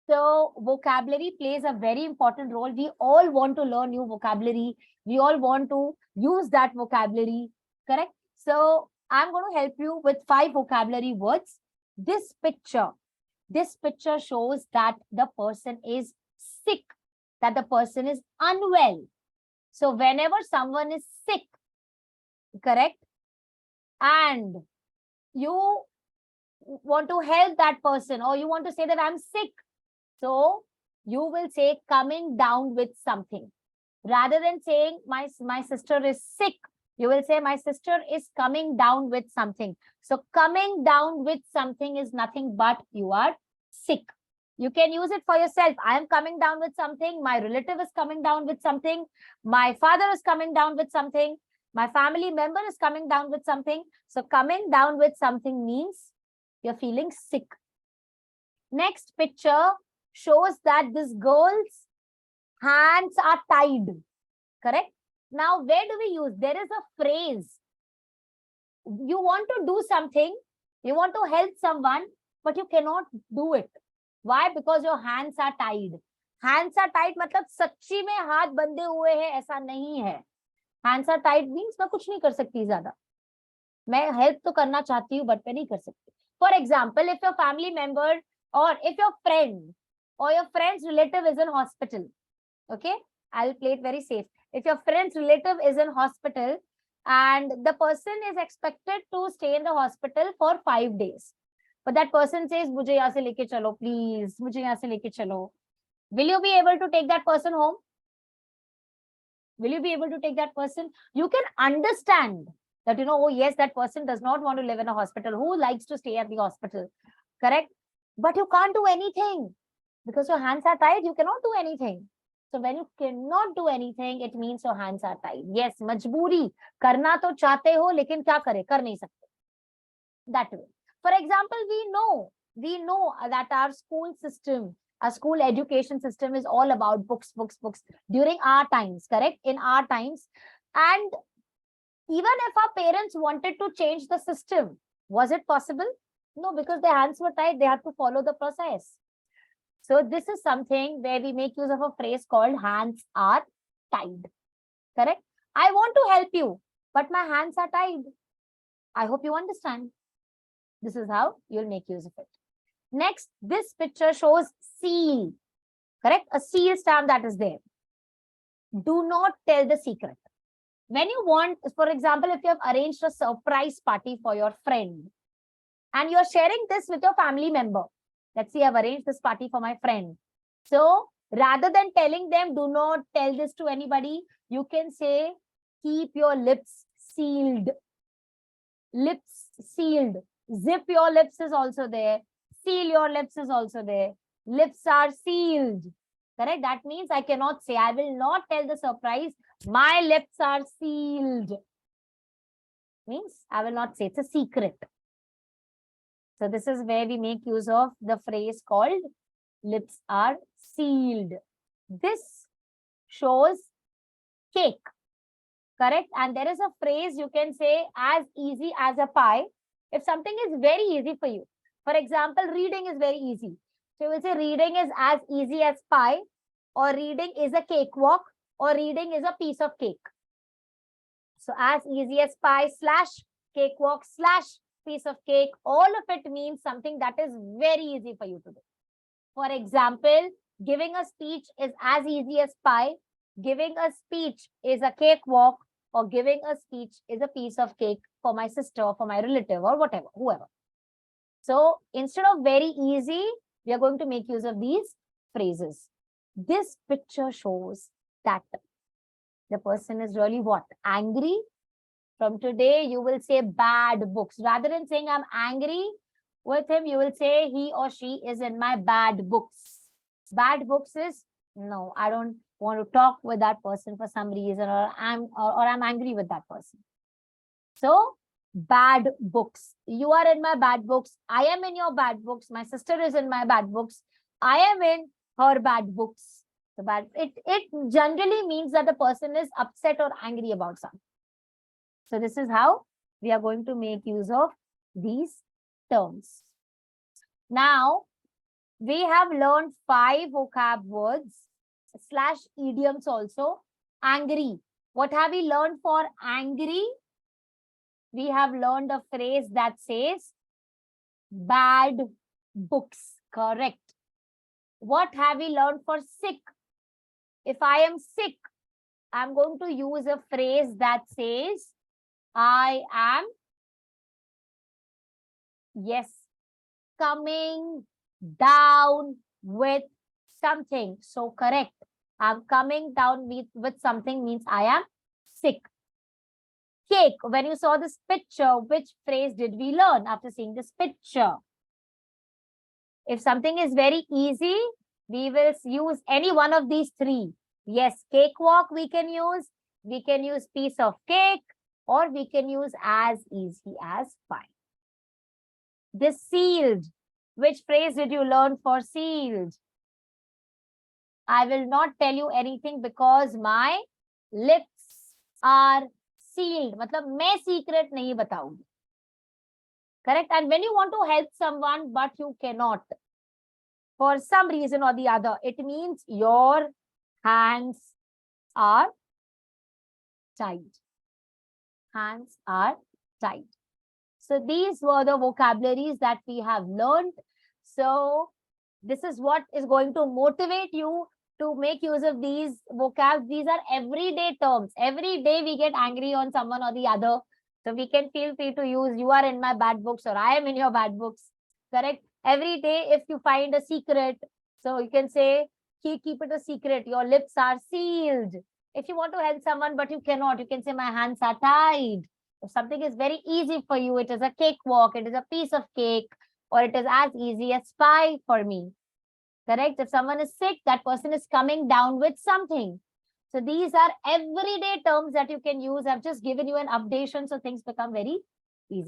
So vocabulary plays a very important role. We all want to learn new vocabulary. We all want to use that vocabulary, correct? So I'm going to help you with 5 vocabulary words. This picture shows that the person is sick, that the person is unwell. So whenever someone is sick, correct, and you want to help that person, or you want to say that I'm sick, so you will say coming down with something. Rather than saying my sister is sick, you will say my sister is coming down with something. So coming down with something is nothing but you are sick. You can use it for yourself. I am coming down with something. My relative is coming down with something. My father is coming down with something. My family member is coming down with something. So coming down with something means you're feeling sick. Next picture shows that this girl's hands are tied, correct? Now, where do we use? There is a phrase. You want to do something, you want to help someone, but you cannot do it. Why? Because your hands are tied. Hands are tied मतलब सच्ची में हाथ बंधे हुए हैं ऐसा नहीं है. Hands are tied means मैं कुछ नहीं कर सकती ज्यादा. मैं help तो करना चाहती हूँ but मैं नहीं कर सकती. For example, if your family member or if your friend or your friend's relative is in hospital, okay, I'll play it very safe. If your friend's relative is in hospital and the person is expected to stay in the hospital for 5 days, but that person says, मुझे यहाँ से लेके चलो, please, मुझे यहाँ से लेके चलो. Will you be able to take that person home? Will you be able to take that person? You can understand that, oh yes, that person does not want to live in a hospital. Who likes to stay at the hospital? Correct? But you can't do anything because your hands are tied. You cannot do anything. So when you cannot do anything, it means your hands are tied. Yes, majboori. Karna to chahte ho, lekin kya kare? Kar nahi sakte. That way. For example, we know that our school system, our school education system is all about books during our times, correct? In our times. And even if our parents wanted to change the system, was it possible? No, because their hands were tied. They had to follow the process. So this is something where we make use of a phrase called hands are tied, correct? I want to help you, but my hands are tied. I hope you understand. This is how you'll make use of it. Next, this picture shows seal, correct? A seal stamp that is there. Do not tell the secret. When you want, for example, if you have arranged a surprise party for your friend and you're sharing this with your family member, let's see, I've arranged this party for my friend. So rather than telling them, do not tell this to anybody, you can say, keep your lips sealed. Lips sealed. Zip your lips is also there. Seal your lips is also there. Lips are sealed. Correct? That means I cannot say, I will not tell the surprise. My lips are sealed. Means I will not say, it's a secret. So this is where we make use of the phrase called lips are sealed. This shows cake, correct? And there is a phrase you can say as easy as a pie. If something is very easy for you, for example, reading is very easy. So you will say reading is as easy as pie, or reading is a cakewalk, or reading is a piece of cake. So as easy as pie / cakewalk / piece of cake, all of it means something that is very easy for you to do. For example, giving a speech is as easy as pie, giving a speech is a cakewalk, or giving a speech is a piece of cake for my sister or for my relative or whatever, whoever. So instead of very easy, we are going to make use of these phrases. This picture shows that the person is really what? Angry. From today, you will say bad books. Rather than saying I'm angry with him, you will say he or she is in my bad books. Bad books is, no, I don't want to talk with that person for some reason, or I'm angry with that person. So bad books. You are in my bad books. I am in your bad books. My sister is in my bad books. I am in her bad books. So bad. It generally means that the person is upset or angry about something. So this is how we are going to make use of these terms. Now, We have learned 5 vocab words / idioms also. Angry. What have we learned for angry? We have learned a phrase that says bad books. Correct. What have we learned for sick? If I am sick, I'm going to use a phrase that says I am, yes, coming down with something. So correct. I'm coming down with something means I am sick. Cake. When you saw this picture, which phrase did we learn after seeing this picture? If something is very easy, we will use any one of these 3. Yes, cakewalk we can use. We can use piece of cake, or we can use as easy as fine. This sealed. Which phrase did you learn for sealed? I will not tell you anything because my lips are sealed. मतलब मैं secret नहीं बताऊंगी. Correct? And when you want to help someone but you cannot, for some reason or the other, it means your hands are tied. Hands are tied. So these were the vocabularies that we have learned. So this is what is going to motivate you to make use of these vocabs. These are everyday terms. Every day we get angry on someone or the other. So we can feel free to use you are in my bad books or I am in your bad books. Correct? Every day if you find a secret, so you can say, keep it a secret. Your lips are sealed. If you want to help someone but you cannot, you can say my hands are tied. If something is very easy for you, it is a cakewalk, it is a piece of cake, or it is as easy as pie for me. Correct? If someone is sick, that person is coming down with something. So these are everyday terms that you can use. I've just given you an updation so things become very easy.